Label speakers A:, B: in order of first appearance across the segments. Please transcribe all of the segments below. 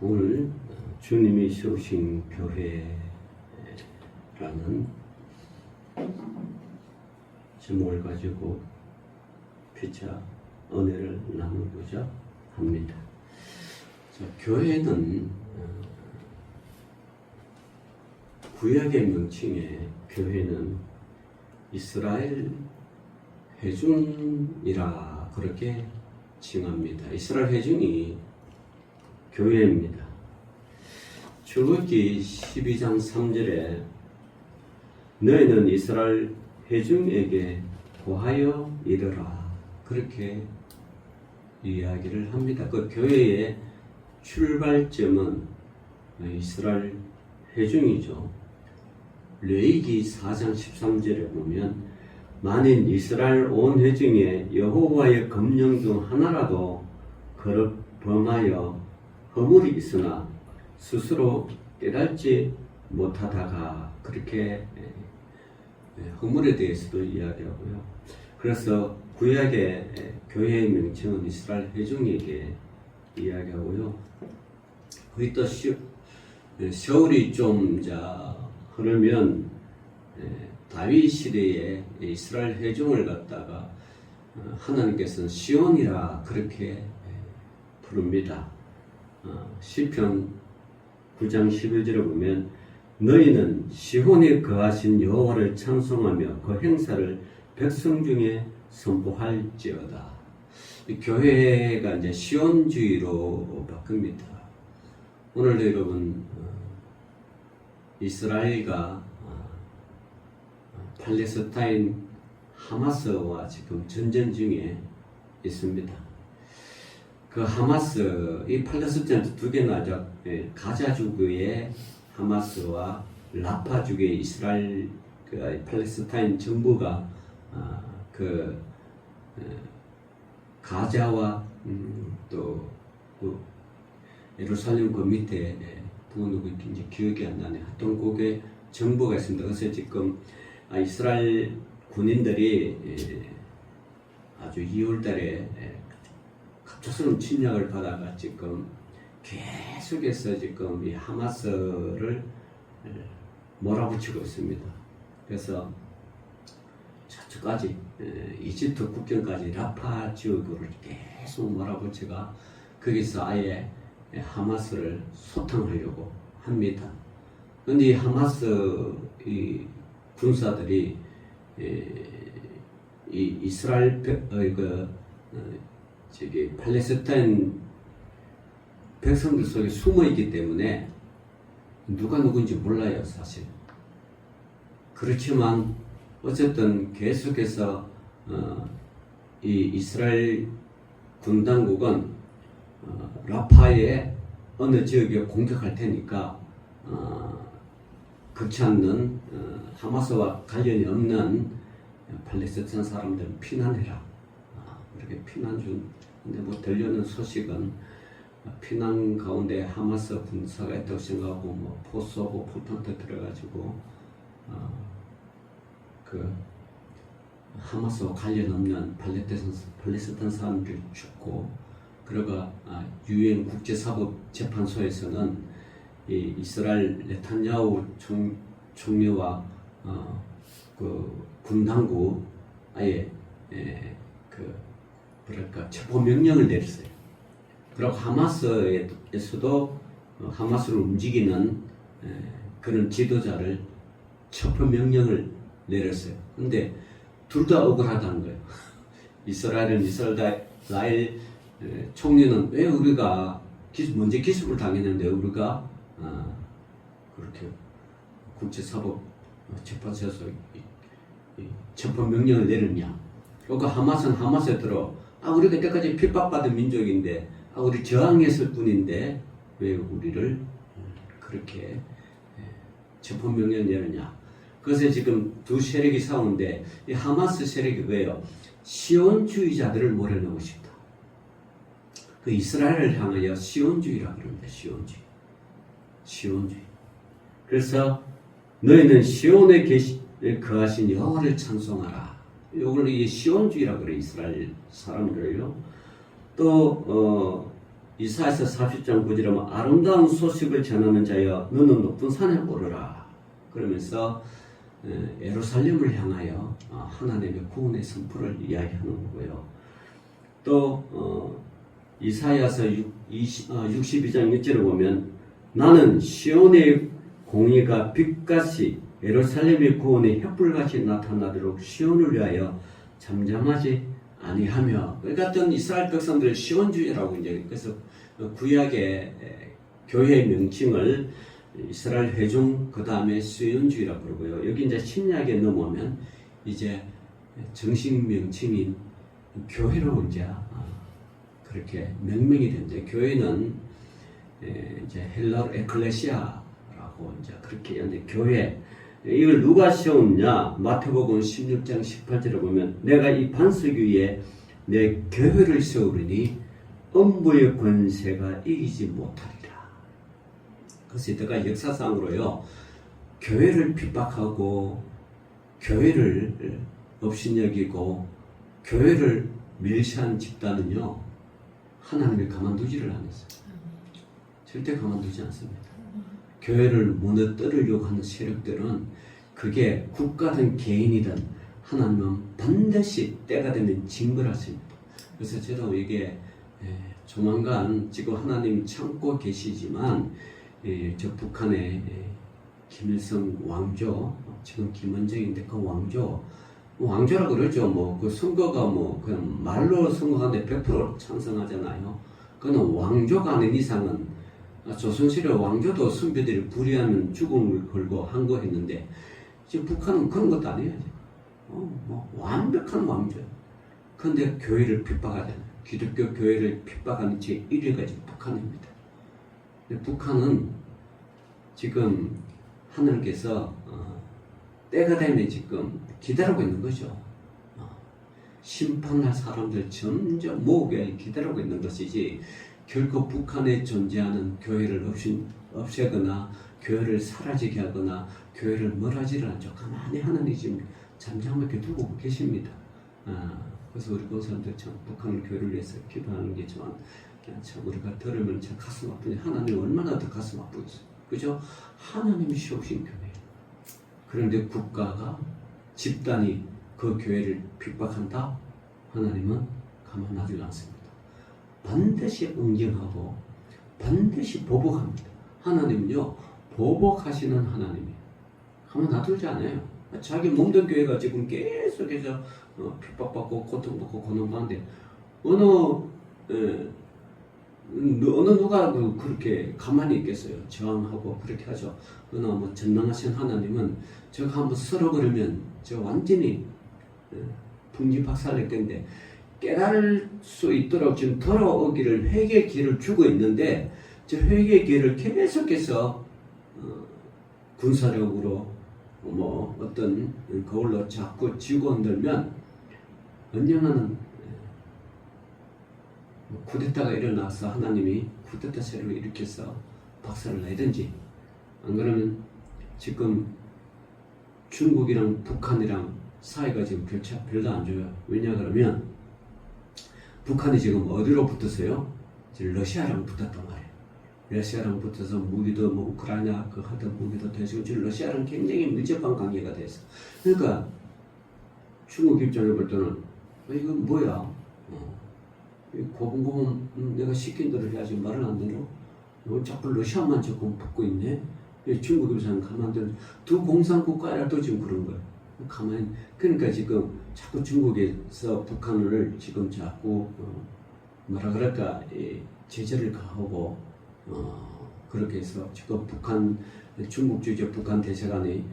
A: 오늘 주님이 세우신 교회라는 제목을 가지고 피차 은혜를 나누고자 합니다. 자, 교회는 구약의 명칭에 교회는 이스라엘 회중이라 그렇게 칭합니다. 이스라엘 회중이 교회입니다. 출애굽기 12장 3절에 너희는 이스라엘 회중에게 고하여 이르라 그렇게 이야기를 합니다. 그 교회의 출발점은 이스라엘 회중이죠. 레위기 4장 13절에 보면 만일 이스라엘 온 회중에 여호와의 검령 중 하나라도 거듭 범하여 허물이 있으나 스스로 깨닫지 못하다가 그렇게 허물에 대해서도 이야기하고요. 그래서 구약의 교회의 명칭은 이스라엘 회중에게 이야기하고요. 거의 또 세월이 좀 흐르면 다윗 시대에 이스라엘 회중을 갖다가 하나님께서는 시온이라 그렇게 부릅니다. 시편 9장 11절에 보면 너희는 시온에 거하신 여호와를 찬송하며 그 행사를 백성 중에 선포할지어다. 교회가 이제 시온주의로 바뀝니다. 오늘도 여러분 이스라엘과 팔레스타인 하마스와 지금 전쟁 중에 있습니다. 그 하마스, 이 팔레스타인 두 개나 가자주의 하마스와 라파주의 이스라엘 팔레스타인 정부가 가자와 또 예루살렘 그 밑에 누구인지 기억이 안 나네. 하여튼 그게 정부가 있습니다. 그래서 지금 이스라엘 군인들이 아주 2월달에 갑작스러운 침략을 받아가 지금 계속해서 지금 이 하마스를 몰아붙이고 있습니다. 그래서 저쪽까지 이집트 국경까지 라파 지역으로 계속 몰아붙여가 거기서 아예 하마스를 소탕하려고 합니다. 그런데 이 하마스 이 군사들이 이 이스라엘 팔레스타인 백성들 속에 숨어 있기 때문에 누가 누군지 몰라요, 사실. 그렇지만 어쨌든 계속해서 이 이스라엘 군 당국은 라파의 어느 지역에 공격할 테니까 그렇지 않는 하마스와 관련이 없는 팔레스타인 사람들은 피난해라. 그렇게 피난 중. 근데 들려오는 소식은 피난 가운데 하마스 군사가 있다고 생각하고 포 쏘고 포탄 터뜨려가지고 그 하마스와 관련 없는 팔레스타인 사람들이 죽고 그러가 유엔 국제사법재판소에서는 이 이스라엘 네탄야후 총리와 그 군당국 아예 체포 명령을 내렸어요. 그리고 하마스에서도 하마스를 움직이는 그런 지도자를 체포 명령을 내렸어요. 근데 둘 다 억울하다는 거예요. 이스라엘 총리는 왜 우리가 먼저 기습을 당했는데 우리가 그렇게 국제사법재판소에서 체포 명령을 내렸냐? 그리고 하마스는 하마스에 들어 우리가 이때까지 핍박받은 민족인데 우리 저항했을 뿐인데 왜 우리를 그렇게 체포 명령을 내느냐? 그래서 지금 두 세력이 싸우는데 이 하마스 세력이 왜요? 시온주의자들을 몰아넣고 싶다. 그 이스라엘을 향하여 시온주의라고 그럽니다. 시온주의. 그래서 너희는 시온에 거하신 여호와를 찬송하라. 이걸 시온주의라고 그래요. 이스라엘 사람들을요. 또 이사야서 40장 9절에 보면 아름다운 소식을 전하는 자여 너는 높은 산에 오르라. 그러면서 예루살렘을 향하여 하나님의 구원의 선포를 이야기하는 거고요. 또 이사야서 62장 6절을 보면 나는 시온의 공의가 빛같이 예루살렘의 구원의 횃불같이 나타나도록 시온을 위하여 잠잠하지 아니하며. 그러니까 어떤 이스라엘 백성들을 시온주의라고 이제 그래서 구약의 교회의 명칭을 이스라엘 회중 그 다음에 시온주의라고 그러고요. 여기 이제 신약에 넘어오면 이제 정식 명칭인 교회로 이제 그렇게 명명이 된대. 교회는 이제 헬라어 에클레시아라고 이제 그렇게 하는데 교회. 이걸 누가 세웠냐? 마태복음 16장 18절에 보면 내가 이 반석 위에 내 교회를 세우리니 음부의 권세가 이기지 못하리라. 그래서 이때가 역사상으로요 교회를 핍박하고 교회를 업신여기고 교회를 멸시한 집단은요 하나님이 가만두지를 않았어요. 절대 가만두지 않습니다. 교회를 무너뜨리려고 하는 세력들은 그게 국가든 개인이든 하나님은 반드시 때가 되면 징벌하십니다. 그래서 저도 이게 조만간 지금 하나님이 참고 계시지만 저 북한의 김일성 왕조, 지금 김원정인데 그 왕조라고 그러죠. 뭐 그 선거가 뭐 그냥 말로 선거하는데 100% 찬성하잖아요. 그는 왕조가 아닌 이상은 조선시대 왕조도 선비들이 불의하면 죽음을 걸고 한 거 했는데 지금 북한은 그런 것도 아니에요. 뭐 완벽한 왕조예요. 그런데 교회를 핍박하잖아요. 기독교 교회를 핍박하는 제 1위가 지금 북한입니다. 근데 북한은 지금 하나님께서 때가 되면 지금 기다리고 있는 거죠. 심판할 사람들 점점 모으게 기다리고 있는 것이지 결코 북한에 존재하는 교회를 없애거나 교회를 사라지게 하거나 교회를 멀어지를 않죠. 가만히 하나님이 지금 잠잠하게 두고 계십니다. 그래서 우리 교사님들 참 북한 교회를 위해서 기도하는 게 참 우리가 들으면 참 가슴 아프니 하나님 얼마나 더 가슴 아프겠어요. 그죠? 하나님이 세우신 교회. 그런데 국가가 집단이 그 교회를 핍박한다? 하나님은 가만 놔두지 않습니다. 반드시 응징하고 반드시 보복합니다. 하나님은요 보복하시는 하나님이에요. 가만 놔두지 않아요. 자기 몸된 교회가 지금 계속해서 핍박받고 고통받고 고난받는데 어느 누가 그렇게 가만히 있겠어요. 저항하고 그렇게 하죠. 어느 뭐 전능하신 하나님은 저거 한번 썰어버리면 저 완전히 풍지박살낼 텐데 깨달을 수 있도록 지금 돌아오기를 회개의 기회를 주고 있는데 저 회개의 기회를 계속해서 군사력으로 뭐 어떤 그걸로 자꾸 쥐고 흔들면 언젠가는 쿠데타가 일어나서 하나님이 쿠데타 세력을 일으켜서 박살을 내든지 안 그러면 지금 중국이랑 북한이랑 사이가 지금 별로 안 좋아요. 왜냐 그러면 북한이 지금 어디로 붙었어요? 지금 러시아랑 붙었단 말이에요. 러시아랑 붙어서 무기도 뭐 우크라이나 그 하던 무기도 되시고 지금 러시아랑 굉장히 밀접한 관계가 돼서 그러니까 중국 입장에 볼 때는 이건 뭐야? 고분고분 내가 시킨 대로 해야지 말을 안 들어? 자꾸 러시아만 조금 붙고 있네? 중국 입장은 가만히 두 공산국가라도 지금 그런 거예요. 가만히 그러니까 지금 자꾸 중국에서 북한을 지금 자꾸 뭐라 그럴까 제재를 가하고 그렇게 해서 지금 북한 중국 주재 북한 대사관이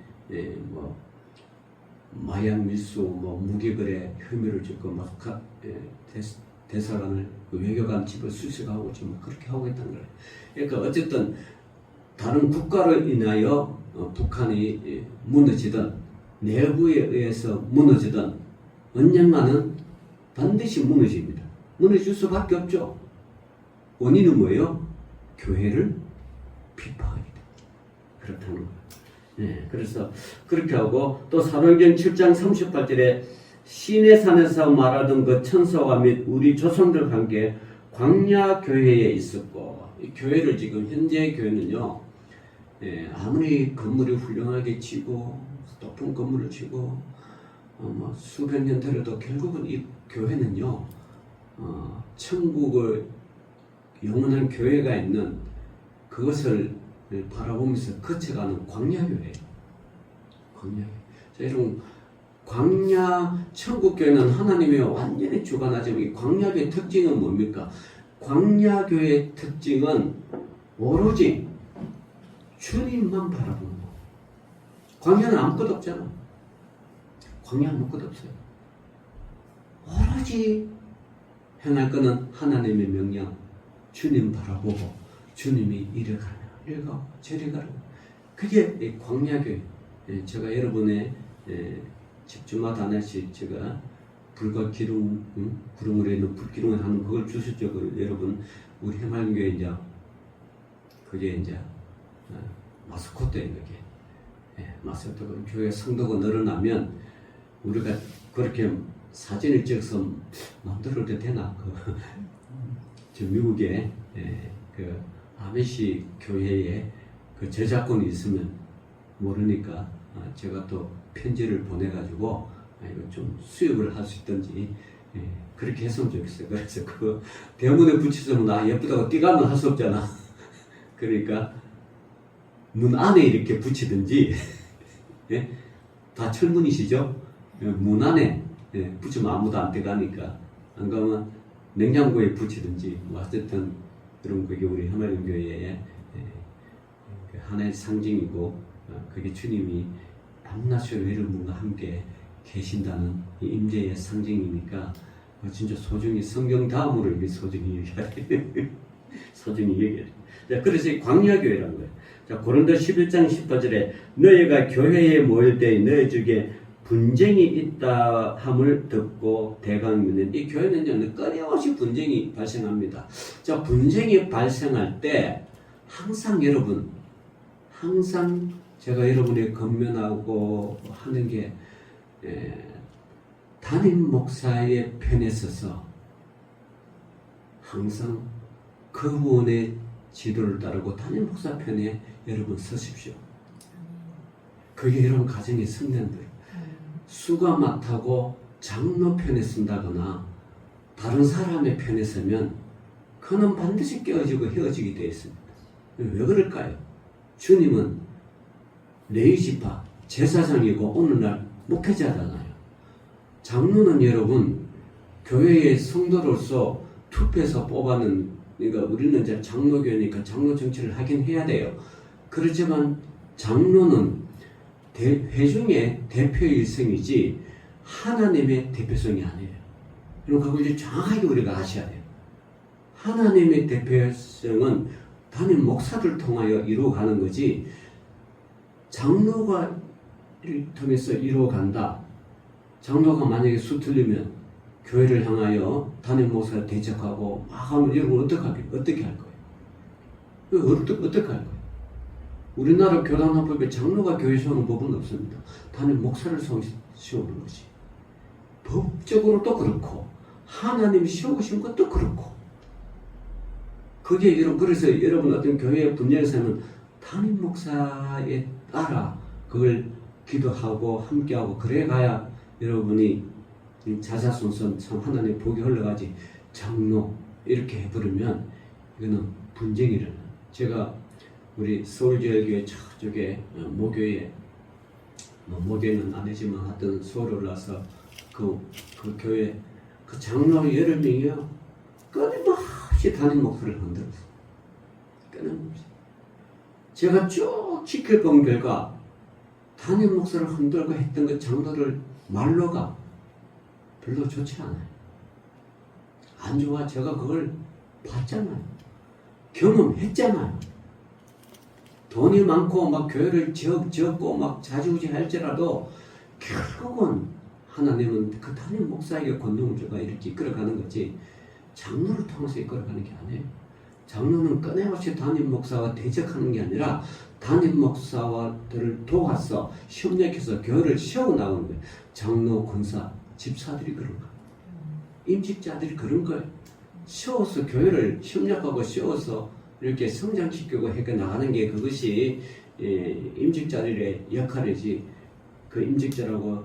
A: 뭐 마약 밀수 뭐 무기거래 혐의를 지금 막 대사관을 외교관 집을 수색하고 지금 그렇게 하고 있다는 거예요. 그러니까 어쨌든 다른 국가로 인하여 북한이 무너지든 내부에 의해서 무너지든 언젠가는 반드시 무너집니다. 무너질 수밖에 없죠. 원인은 뭐예요? 교회를 핍박하게 됩니다. 그렇다는 거예요. 네, 그래서 그렇게 하고 또 사도행전 7장 38절에 시내산에서 말하던 그 천사와 및 우리 조상들 관계 광야 교회에 있었고, 이 교회를 지금 현재 교회는요, 아무리 건물이 훌륭하게 지고 높은 건물을 지고 뭐 수백 년 되려도 결국은 이 교회는요, 천국의 영원한 교회가 있는 그것을 바라보면서 거쳐가는 광야교회. 광야교회. 자, 여러분, 광야, 천국교회는 하나님의 완전히 주관하지만 이 광야교회의 특징은 뭡니까? 광야교회의 특징은 오로지 주님만 바라보는 거. 광야는 아무것도 없잖아. 광야 아무것도 없어요. 오로지 행할 거는 하나님의 명령, 주님 바라보고 주님이 이래 가라, 이래 가고 저래 가라. 그게 이 광야교회. 제가 여러분의 집주마다 하나씩 제가 불과 기둥, 구름으로 있는 불기둥을 하는 그걸 주셨죠. 여러분, 우리 해맑은교회 이제 그게 이제 마스코트인 거게. 마스코트. 교회 성도가 늘어나면 우리가 그렇게 사진을 찍어서 만들어도 되나? 저 미국에 그 아메시 교회에 그 저작권이 있으면 모르니까 제가 또 편지를 보내가지고 이거 좀 수입을 할 수 있든지 그렇게 했으면 좋겠어요. 그래서 그 대문에 붙이면 나 예쁘다고 띠가면 할 수 없잖아. 그러니까 문 안에 이렇게 붙이든지 다 철문이시죠? 문 안에 붙이면 아무도 안 들어가니까 안 가면 냉장고에 붙이든지 뭐 어쨌든 그런 그게 우리 하나님 교회의 하나의 상징이고 그게 주님이 밤낮을 여러분과 함께 계신다는 이 임재의 상징이니까 진짜 소중히 성경 다음으로 이게 소중히 얘기해야 돼. 소중히 얘기해. 자, 그래서 이 광야교회라는 거예요. 자, 고린도 11장 18절에 너희가 교회에 모일 때 너희 중에 분쟁이 있다 함을 듣고 대강문은 이 교회는요 끊임없이 분쟁이 발생합니다. 자, 분쟁이 발생할 때 항상 여러분 항상 제가 여러분의 건면하고 하는 게 담임 목사의 편에 서서 항상 그분의 지도를 따르고 담임 목사 편에 여러분 서십시오. 그게 여러분 가정의 성년들 수가 맡하고 장로 편에 쓴다거나 다른 사람의 편에 서면 그는 반드시 깨어지고 헤어지게 되어 있습니다. 왜 그럴까요? 주님은 레위지파 제사장이고 오늘날 목회자잖아요. 장로는 여러분 교회의 성도로서 투표해서 뽑아는 그러니까 우리는 이제 장로교회니까 장로 정치를 하긴 해야 돼요. 그렇지만 장로는 회중의 대표 일성이지 하나님의 대표성이 아니에요. 그럼 그걸 이제 정확하게 우리가 아셔야 돼요. 하나님의 대표성은 담임 목사를 통하여 이루어가는 거지 장로가 통해서 이루어간다. 장로가 만약에 수틀리면 교회를 향하여 담임 목사를 대적하고 막 하면 여러분 어떻게 할 거예요? 어떻게 할 거예요? 우리나라 교단화법에 장로가 교회 세우는 법은 없습니다. 담임 목사를 세우는 것이. 법적으로도 그렇고 하나님이 세우신 것도 그렇고 그게 그래서 여러분 어떤 교회의 분쟁에서는 담임 목사에 따라 그걸 기도하고 함께하고 그래 가야 여러분이 자자손손 참 하나님의 복이 흘러가지 장로 이렇게 해버리면 이거는 분쟁이 일어나. 제가 우리 서울제일교회 저쪽에 모교에 모교는 아니지만 하여튼 서울 올라서 그 교회 그 장로 여러 명이요 끊임없이 담임 목소리를 흔들었어. 끊임없이. 제가 쭉 지켜본 결과 담임 목소리를 흔들고 했던 그 장로를 말로가 별로 좋지 않아요. 안 좋아. 제가 그걸 봤잖아요. 경험했잖아요. 돈이 많고 막 교회를 지었고 막 자주우지 할지라도 결국은 하나님은 그 담임 목사에게 권능을 줘가 이렇게 이끌어가는 거지 장로를 통해서 이끌어가는 게 아니에요. 장로는 끊임없이 담임 목사와 대적하는 게 아니라 담임 목사와들을 도와서 협력해서 교회를 세워나가는 거예요. 장로, 권사, 집사들이 그런 거예요. 임직자들이 그런 거예요. 세워서 교회를 협력하고 세워서 이렇게 성장시키고 해 나가는 게 그것이 임직자들의 역할이지. 그 임직자라고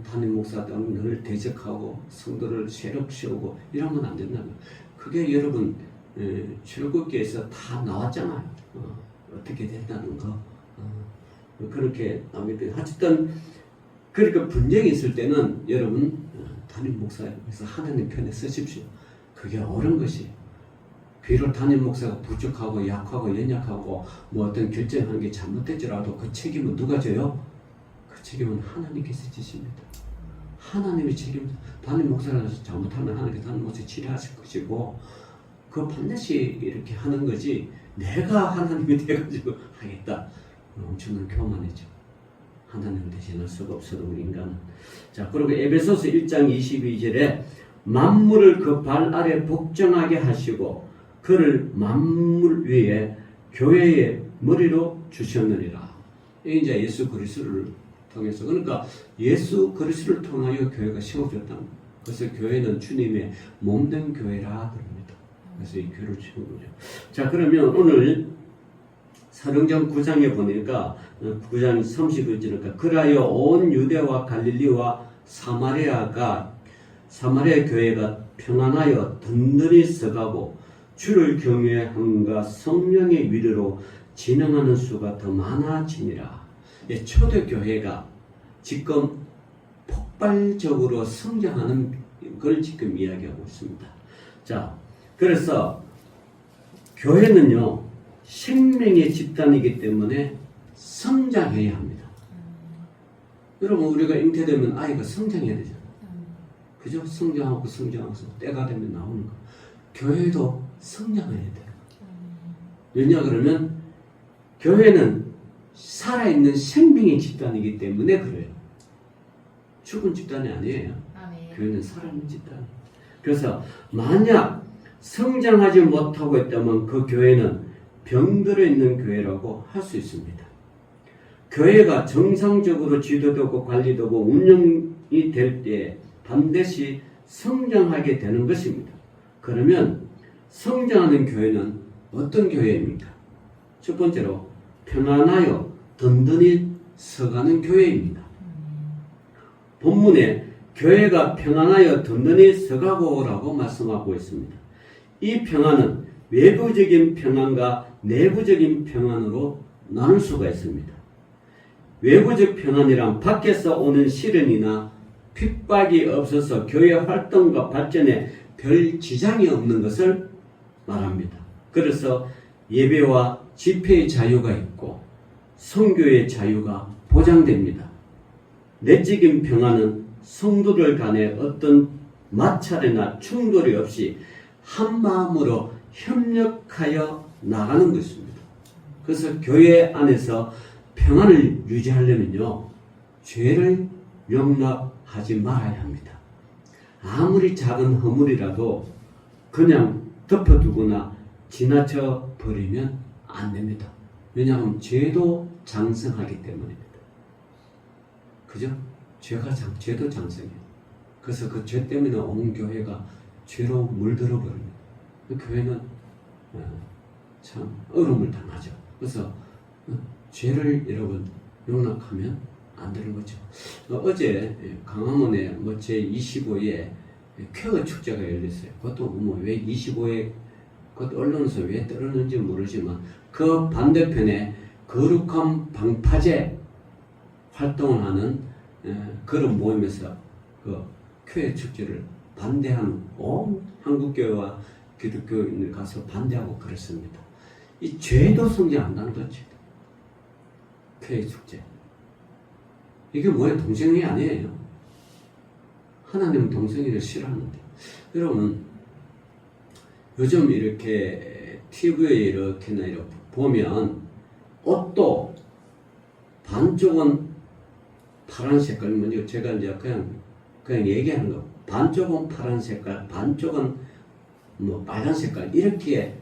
A: 담임 목사 등 늘 대적하고 성도를 새롭게 세우고 이러면 안 된다는 거예요. 그게 여러분 출애굽기에서 다 나왔잖아요. 어떻게 된다는 거. 그렇게 나오게 돼. 어쨌든 그러니까 분쟁이 있을 때는 여러분 담임 목사에서 하나님 편에 서십시오. 그게 옳은 것이. 비록 담임 목사가 부족하고 약하고 연약하고 뭐 어떤 결정한 게 잘못됐더라도 그 책임은 누가 져요? 그 책임은 하나님께서 지십니다. 하나님이 책임. 담임 목사라서 잘못하면 하나님께서 담임 목사 치료하실 것이고 그 반드시 이렇게 하는 거지. 내가 하나님이 돼가지고 하겠다. 엄청난 교만이죠. 하나님을 대신할 수가 없어도 우리 인간은. 자, 그리고 에베소서 1장 22절에 만물을 그 발 아래 복종하게 하시고 그를 만물 위에 교회의 머리로 주셨느니라. 이게 이제 예수 그리스도를 통해서. 그러니까 예수 그리스도를 통하여 교회가 세워졌다는 거예요. 그래서 교회는 주님의 몸된 교회라 그럽니다. 그래서 이 교회를 세운 거죠. 자, 그러면 오늘 사도행전 9장에 보니까 9장 31절이니까 그라여 온 유대와 갈릴리와 사마리아 교회가 평안하여 든든히 서가고 주를 경외함과 성령의 위로로 진행하는 수가 더 많아지니라. 초대교회가 지금 폭발적으로 성장하는 걸 지금 이야기하고 있습니다. 자, 그래서 교회는요 생명의 집단이기 때문에 성장해야 합니다. 여러분 우리가 잉태되면 아이가 성장해야 되잖아요. 그죠? 성장하고 때가 되면 나오는 거. 교회도 성장해야 돼요. 왜냐 그러면 교회는 살아있는 생명의 집단이기 때문에 그래요. 죽은 집단이 아니에요. 교회는 살아있는 집단이에요. 그래서 만약 성장하지 못하고 있다면 그 교회는 병들어 있는 교회라고 할 수 있습니다. 교회가 정상적으로 지도되고 관리되고 운영이 될 때 반드시 성장하게 되는 것입니다. 그러면 성장하는 교회는 어떤 교회입니까? 첫 번째로 평안하여 든든히 서가는 교회입니다. 본문에 교회가 평안하여 든든히 서가고라고 말씀하고 있습니다. 이 평안은 외부적인 평안과 내부적인 평안으로 나눌 수가 있습니다. 외부적 평안이란 밖에서 오는 시련이나 핍박이 없어서 교회 활동과 발전에 별 지장이 없는 것을 말합니다. 그래서 예배와 집회의 자유가 있고 선교의 자유가 보장됩니다. 내적인 평안은 성도들 간에 어떤 마찰이나 충돌이 없이 한 마음으로 협력하여 나가는 것입니다. 그래서 교회 안에서 평안을 유지하려면요 죄를 용납하지 말아야 합니다. 아무리 작은 허물이라도 그냥 덮어두거나 지나쳐 버리면 안 됩니다. 왜냐하면 죄도 장성하기 때문입니다. 그죠? 죄도 장성해요. 그래서 그 죄 때문에 온 교회가 죄로 물들어 버립니다. 교회는 참 어려움을 당하죠. 그래서 죄를 여러분 용납하면 안 되는 거죠. 어제 강화문에 제25회 쾌거 축제가 열렸어요. 그것도 왜 25회 그것도 언론에서 왜 떨었는지 모르지만 그 반대편에 거룩한 방파제 활동을 하는 그런 모임에서 그 쾌거 축제를 반대한 온 한국교회와 기독교인들 가서 반대하고 그랬습니다. 이 죄도 성장한다는 거죠. 쾌거 축제. 이게 뭐예요? 동성애 아니에요. 하나님은 동성애를 싫어하는데. 여러분, 요즘 이렇게 TV에 이렇게 보면 옷도 반쪽은 파란 색깔, 먼저 제가 이제 그냥 얘기하는 거. 반쪽은 파란 색깔, 반쪽은 빨간 색깔. 이렇게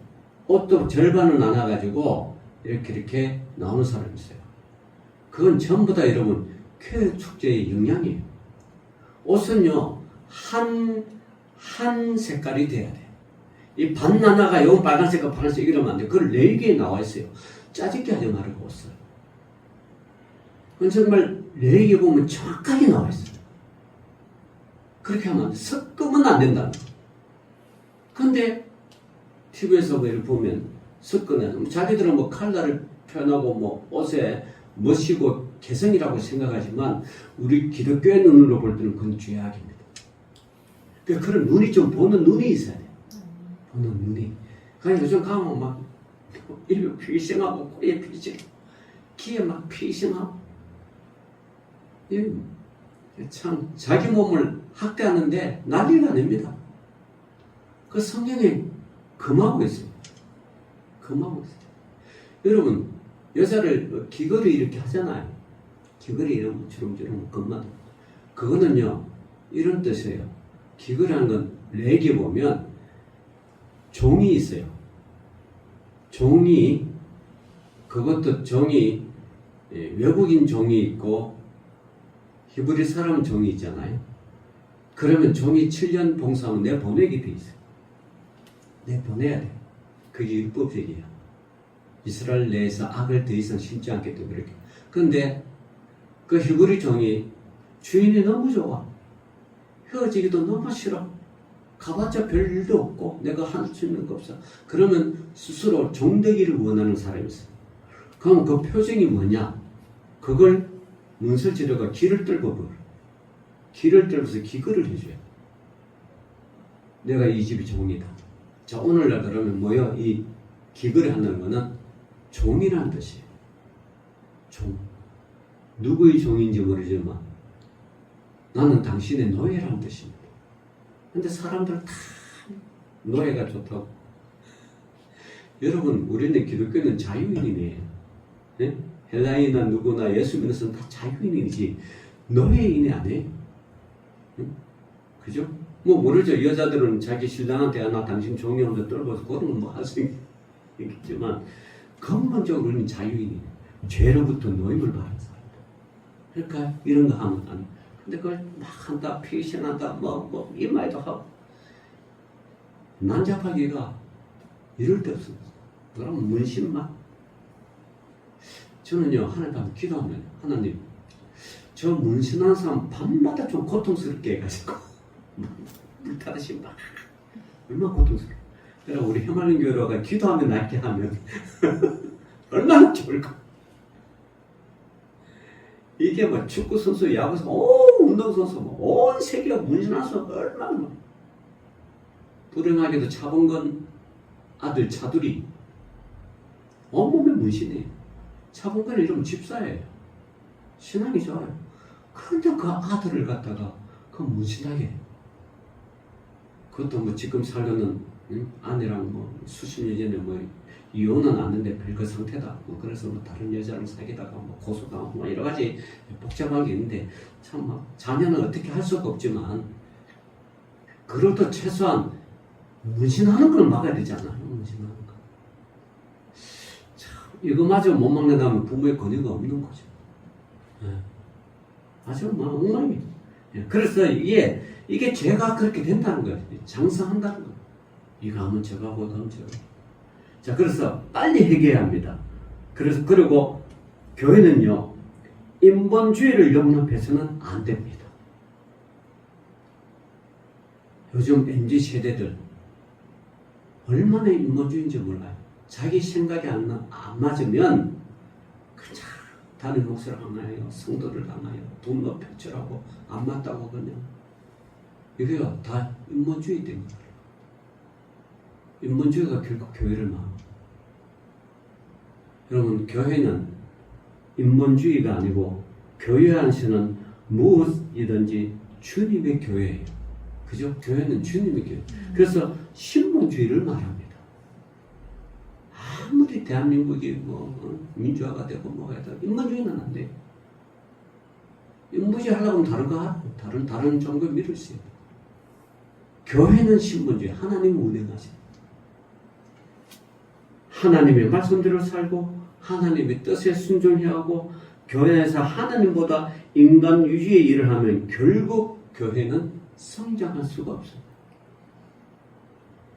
A: 옷도 절반은 나눠가지고 이렇게 나오는 사람이 있어요. 그건 전부 다 여러분, 쾌거 축제의 영향이에요. 옷은요, 한 색깔이 돼야 돼요. 이 바나나가 요 빨간색과 파란색 이러면 안 돼. 그걸 레위기에 나와 있어요. 짜집게 하지 말고 없어요. 그건 정말 레위기에 보면 정확하게 나와 있어요. 그렇게 하면 안 돼. 섞으면 안 된다는 거. 근데 TV에서 뭐 이렇게 보면 섞으면 자기들은 뭐 칼라를 표현하고 뭐 옷에 멋이고 개성이라고 생각하지만 우리 기독교의 눈으로 볼 때는 그건 죄악입니다. 그러니까 그런 눈이 좀 보는 눈이 있어야 돼요. 보는 눈이. 그러니까 요즘 가면 막 입에 피싱하고 코에 피싱, 귀에 막 피싱하고 참 자기 몸을 학대하는데 난리가 납니다. 그 성경에 금하고 있어요. 금하고 있어요. 여러분 여자를 귀걸이 이렇게 하잖아요. 귀걸이 이런 주름주름 금만. 그거는요 이런 뜻이에요. 귀걸이라는 건 레기 보면 종이 있어요. 종이 그것도 종이 외국인 종이 있고 히브리 사람 종이 있잖아요. 그러면 종이 7년 봉사하면 내보내게 돼 있어요. 내보내야 돼. 그게 율법적이에요. 이스라엘 내에서 악을 더 이상 심지 않겠다 그렇게. 그런데 그 히브리 종이 주인이 너무 좋아. 헤어지기도 너무 싫어. 가봤자 별 일도 없고 내가 할 수 있는 거 없어. 그러면 스스로 종되기를 원하는 사람이 있어. 그럼 그 표정이 뭐냐? 그걸 문설지려가 기를 떨고 버려. 기를 떨어서 기거를 해줘요. 내가 이 집이 종이다. 자 오늘날 그러면 뭐요? 이 기거를 한다는 거는 종이라는 뜻이에요. 종. 누구의 종인지 모르지만 나는 당신의 노예라는 뜻입니다. 근데 사람들 다 노예가 좋다고. 여러분 우리는 기독교는 자유인이에요. 네? 헬라인이나 누구나 예수 믿는 사람 다 자유인이지 노예인이 아니에요. 응? 그죠? 뭐 모르죠. 여자들은 자기 신랑한테 하나 당신 종이한테 떨궈서 그런 건 뭐 할 수 있겠지만 근본적으로는 자유인이에요. 죄로부터 노임을 받은 사람. 그러니까 이런 거 하면 안 돼. 근데 그걸 막 한다, 피신한다, 뭐 이마에도 하고 난잡하기가 이럴 데 없습니다. 그럼 문신만. 저는요 하나님 앞에 기도하면 하나님 저 문신한 사람 밤마다 좀 고통스럽게 해가지고 물타듯이 막 얼마나 고통스러워. 그래서 우리 해말린 교회가 기도하면 낫게 하면 얼마나 좋을까. 이게 뭐 축구 선수, 야구 선수, 운동 선수, 온 세계가 문신해서 얼마나 불행하게도 차범근 아들 차두리 온몸에 문신이에요. 차범근은 이러면 집사예요. 신앙이 좋아요. 그런데 그 아들을 갖다가 그 문신하게 해요. 그것도 뭐 지금 살려는 아내랑 뭐 수십 년 전에 뭐 이혼은 안는데 별거 상태다. 뭐 그래서 뭐 다른 여자랑 사귀다가 뭐 고소당하고 뭐 여러 가지 복잡한 게 있는데 참 막 자녀는 어떻게 할 수가 없지만 그래도 최소한 문신하는 걸 막아야 되잖아요. 문신하는 거. 참 이거마저 못 막는다면 부모의 권위가 없는 거죠. 네. 아주 막 엉망입니다. 네. 그래서 이게 죄가 그렇게 된다는 거예요. 장사한다는 거예요. 이거 하면 저거 하고 이거 하면 저거. 자, 그래서 빨리 해결해야 합니다. 그리고 교회는요, 인본주의를 용납해서는 안 됩니다. 요즘 MZ 세대들 얼마나 인본주의인지 몰라요. 자기 생각이 안 맞으면 그냥 다른 목소리를 강하여 성도를 강하여 돈도 편철하고 안 맞다고 그냥 이게요 다 인본주의 때문에. 인본주의가 결국 교회를 망합니다. 여러분 교회는 인본주의가 아니고 교회 안에서는 무엇이든지 주님의 교회예요. 그죠? 교회는 주님의 교회. 그래서 신본주의를 말합니다. 아무리 대한민국이 뭐 민주화가 되고 뭐가 되고 인본주의는 안 돼요. 인본주의 하려고 하면 다른 거 하고 다른 종교 믿을 수 있어요. 교회는 신본주의, 하나님 운행하세요. 하나님의 말씀대로 살고 하나님의 뜻에 순종해야 하고 교회에서 하나님보다 인간 유지의 일을 하면 결국 교회는 성장할 수가 없어요.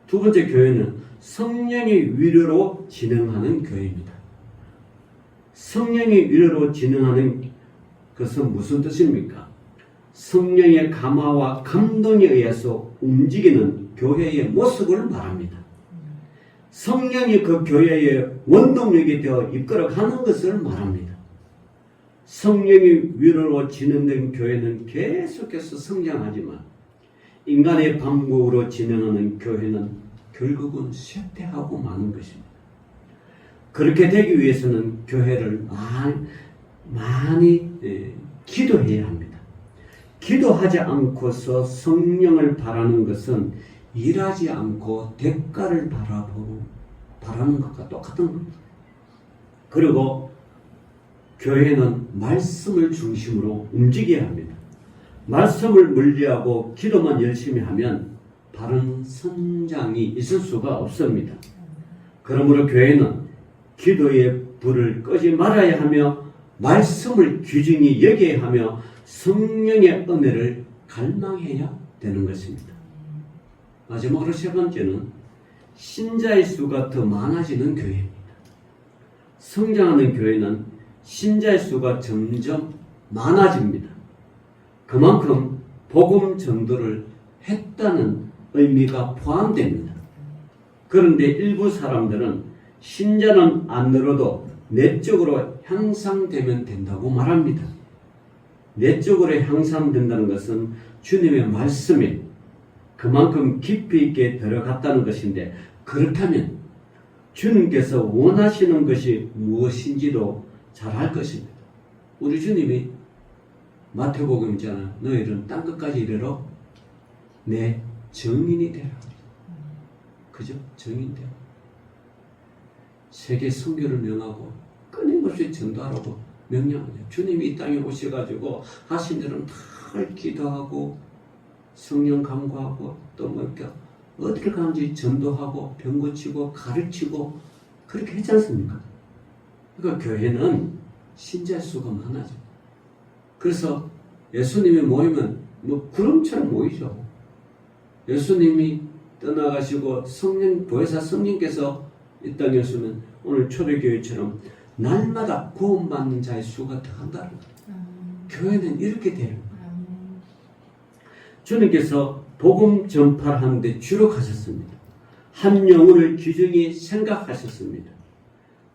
A: 두 번째 교회는 성령의 위로로 진행하는 교회입니다. 성령의 위로로 진행하는 것은 무슨 뜻입니까? 성령의 감화와 감동에 의해서 움직이는 교회의 모습을 말합니다. 성령이 그 교회의 원동력이 되어 이끌어가는 것을 말합니다. 성령의 위로로 진행된 교회는 계속해서 성장하지만 인간의 반복으로 진행하는 교회는 결국은 쇠퇴하고 마는 것입니다. 그렇게 되기 위해서는 교회를 많이 기도해야 합니다. 기도하지 않고서 성령을 바라는 것은 일하지 않고 대가를 바라는 것과 똑같은 겁니다. 그리고 교회는 말씀을 중심으로 움직여야 합니다. 말씀을 멀리하고 기도만 열심히 하면 바른 성장이 있을 수가 없습니다. 그러므로 교회는 기도의 불을 끄지 말아야 하며 말씀을 귀중히 여겨야 하며 성령의 은혜를 갈망해야 되는 것입니다. 마지막으로 세 번째는 신자의 수가 더 많아지는 교회입니다. 성장하는 교회는 신자의 수가 점점 많아집니다. 그만큼 복음 전도를 했다는 의미가 포함됩니다. 그런데 일부 사람들은 신자는 안 늘어도 내적으로 향상되면 된다고 말합니다. 내적으로 향상된다는 것은 주님의 말씀에 그만큼 깊이 있게 들어갔다는 것인데, 그렇다면 주님께서 원하시는 것이 무엇인지도 잘 알 것입니다. 우리 주님이 마태복음 있잖아요. 너희는 땅끝까지 이르러 내 증인이 되라. 그죠? 증인 되라. 세계 선교를 명하고 끊임없이 전도하라고 명령하죠. 주님이 이 땅에 오셔가지고 하신 일은 다 기도하고 성령 간구하고 또 뭐 이렇게 어디를 가는지 전도하고 병 고치고 가르치고 그렇게 했지 않습니까? 그러니까 교회는 신자 수가 많아져. 그래서 예수님이 모이면 뭐 구름처럼 모이죠. 예수님이 떠나가시고 성령 보혜사 성령께서 이 땅에 오시면 오늘 초대교회처럼 날마다 구원받는 자의 수가 더 한다는 거예요. 교회는 이렇게 되는 거예요. 주님께서 복음 전파를 하는데 주력하셨습니다. 한 영혼을 귀중히 생각하셨습니다.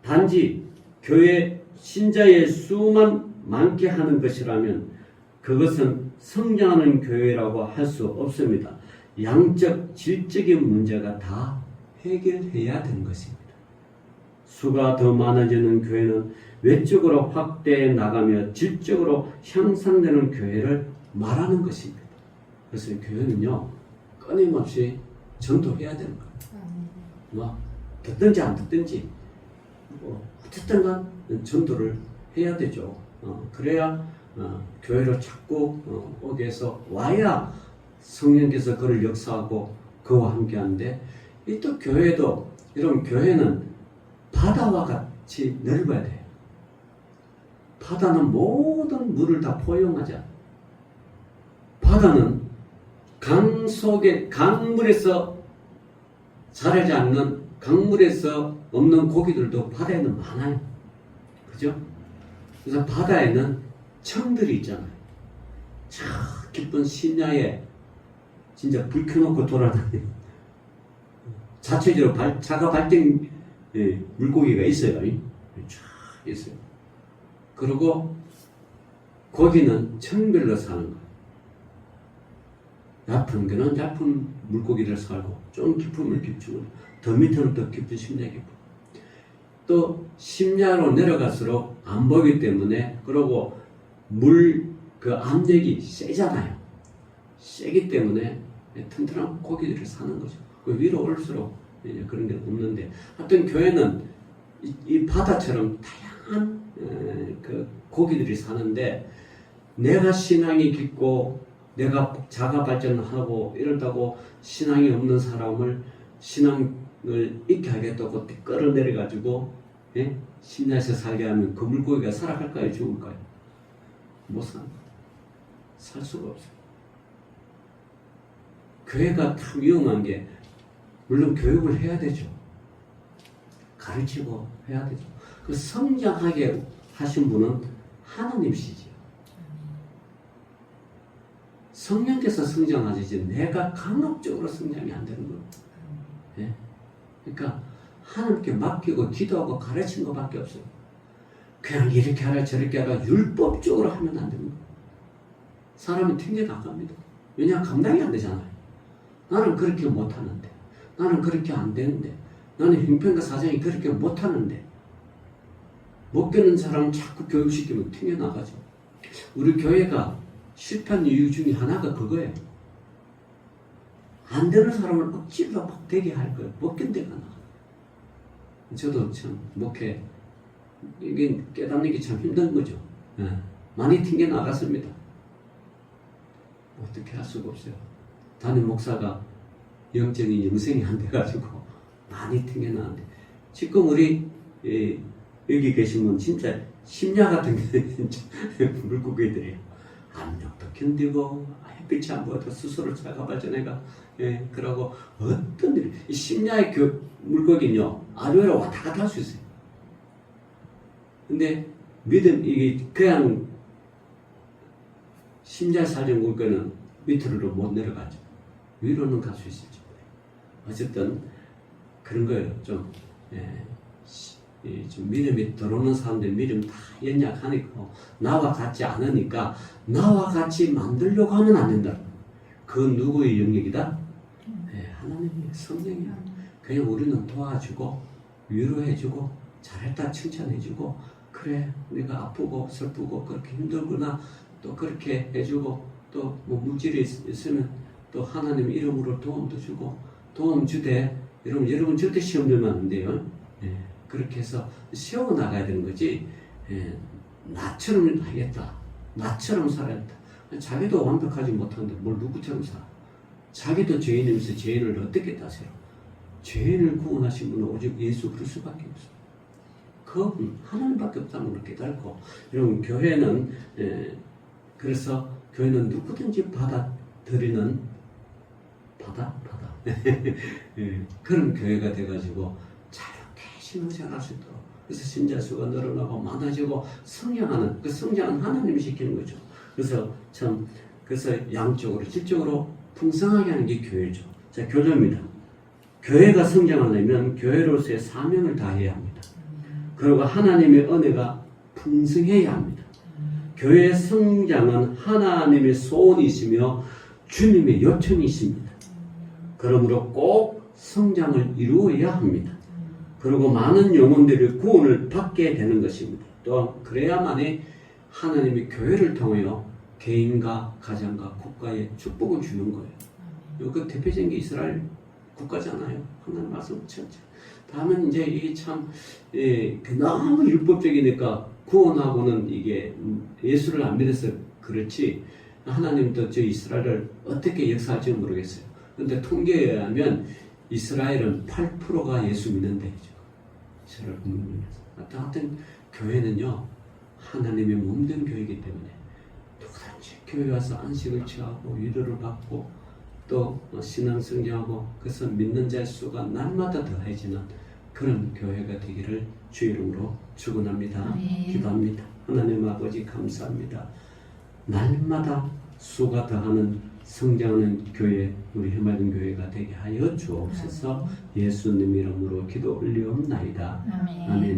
A: 단지 교회 신자의 수만 많게 하는 것이라면 그것은 성장하는 교회라고 할 수 없습니다. 양적, 질적인 문제가 다 해결해야 되는 것입니다. 수가 더 많아지는 교회는 외적으로 확대해 나가며 질적으로 향상되는 교회를 말하는 것입니다. 그래서 교회는요, 끊임없이 전도해야 되는 거예요. 뭐 듣든지 안 듣든지 어쨌든 간 전도를 해야 되죠. 그래야 교회를 찾고 오게 해서 와야 성령께서 그를 역사하고 그와 함께 하는데, 이 또 교회도 이런 교회는 바다와 같이 넓어야 돼요. 바다는 모든 물을 다 포용하자. 바다는 강 속에 강물에서 자라지 않는, 강물에서 없는 고기들도 바다에는 많아요. 그죠? 그래서 바다에는 청들이 있잖아요. 저 깊은 심야에 진짜 불 켜놓고 돌아다니는 자체적으로 자가 발생 물고기가 있어요. 쫙 있어요. 그리고 거기는 청별로 사는 거예요. 얕은 데는 얕은 물고기를 살고, 좀 깊은 물 깊은, 더 밑에는 더 깊은 심야 깊은. 또 심야로 내려갈수록 안 보이기 때문에, 그리고 그 압력이 세잖아요. 세기 때문에 튼튼한 고기들을 사는 거죠. 그 위로 올수록 그런 게 없는데, 하여튼 교회는 이 바다처럼 다양한 그 고기들이 사는데, 내가 신앙이 깊고 내가 자가 발전하고 이런다고 신앙이 없는 사람을 신앙을 잊게 하겠다고 끌어내려가지고 심야에서 살게 하면 그 물고기가 살아갈까요? 죽을까요? 못 사는 거예요. 살 수가 없어요. 교회가 참 위험한 게, 물론 교육을 해야 되죠. 가르치고 해야 되죠. 그 성장하게 하신 분은 하나님이시죠. 성령께서 성장하지 내가 강압적으로 성장이 안 되는 거예요. 예? 그러니까 하나님께 맡기고 기도하고 가르친 것밖에 없어요. 그냥 이렇게 하라 저렇게 하라 율법적으로 하면 안 됩니다. 사람은 튕겨 나갑니다. 왜냐하면 감당이 안 되잖아요. 나는 그렇게 못하는데, 나는 그렇게 안 되는데, 나는 형편과 사정이 그렇게 못하는데, 못 깨는 사람은 자꾸 교육시키면 튕겨 나가죠. 우리 교회가 실패한 이유 중에 하나가 그거예요. 안 되는 사람을 억지로 막 되게 할 거예요. 못 견뎌가 나. 저도 참 목회 이게 깨닫는 게 참 힘든 거죠. 예. 많이 튕겨 나갔습니다. 어떻게 할 수가 없어요. 담임 목사가 영적인 영생이 안 돼가지고 많이 튕겨 나왔는데 지금 우리 여기 계신 분 진짜 심야 같은 게 물고기들이에요. 압력도 견디고 햇빛이 안 보여도 스스로 자가 발전해가 그러고 어떤 일이 이 심야의 물고기는요 아래로 왔다 갔다 할 수 있어요. 근데 믿음 이게 그냥 심야에 살던 물고기는 밑으로 못 내려가죠. 위로는 갈 수 있을지 몰라요. 어쨌든 그런 거예요. 좀 믿음이 들어오는 사람들 믿음 다 연약하니까 나와 같지 않으니까 나와 같이 만들려고 하면 안 된다. 그건 누구의 영역이다? 하나님의 성령이야. 그냥 우리는 도와주고 위로해주고 잘했다 칭찬해주고 그래 내가 아프고 슬프고 그렇게 힘들구나 또 그렇게 해주고 또 뭐 물질이 있으면 또 하나님 이름으로 도움도 주고 도움 주되 여러분 절대 시험 들면 안 돼요. 그렇게 해서 세워 나가야 되는 거지. 나처럼 하겠다. 나처럼 살아야겠다. 자기도 완벽하지 못하는데 뭘 누구처럼 살아. 자기도 죄인이면서 죄인을 어떻게 따세요? 죄인을 구원하신 분은 오직 예수 그리스도밖에 없어요. 그건 하나님밖에 없다는 걸 깨닫고 여러분 교회는 그래서 교회는 누구든지 받아들이는 그런 교회가 돼가지고 신앙생활 할 수 있도록 그래서 신자 수가 늘어나고 많아지고 성장하는 그 성장은 하나님이 시키는 거죠. 그래서 참 그래서 양쪽으로 질적으로 풍성하게 하는 게 교회죠. 자 교조입니다. 교회가 성장하려면 교회로서의 사명을 다해야 합니다. 그리고 하나님의 은혜가 풍성해야 합니다. 교회의 성장은 하나님의 소원이시며 주님의 요청이 있습니다. 그러므로 꼭 성장을 이루어야 합니다. 그리고 많은 영혼들이 구원을 받게 되는 것입니다. 또한 그래야만이 하나님이 교회를 통하여 개인과 가정과 국가에 축복을 주는 거예요. 그 대표적인 게 이스라엘 국가잖아요. 하나님 말씀 전체. 다음은 이제 이게 참 너무 율법적이니까 구원하고는 이게 예수를 안 믿어서 그렇지 하나님도 저 이스라엘을 어떻게 역사할지 모르겠어요. 그런데 통계에 의하면 이스라엘은 8%가 예수 믿는데 이스라엘 국민에서 하여튼 교회는요 하나님의 몸된 교회이기 때문에 누구든지 교회 와서 안식을 취하고 위로를 받고 또 신앙 성장하고 그래서 믿는 자의 수가 날마다 더해지는 그런 교회가 되기를 주 이름으로 축원합니다. 기도합니다. 하나님 아버지 감사합니다. 날마다 수가 더하는 성장하는 교회 우리 해맑은 교회가 되게 하여 주옵소서. 예수님 이름으로 기도 올리옵나이다. 아멘.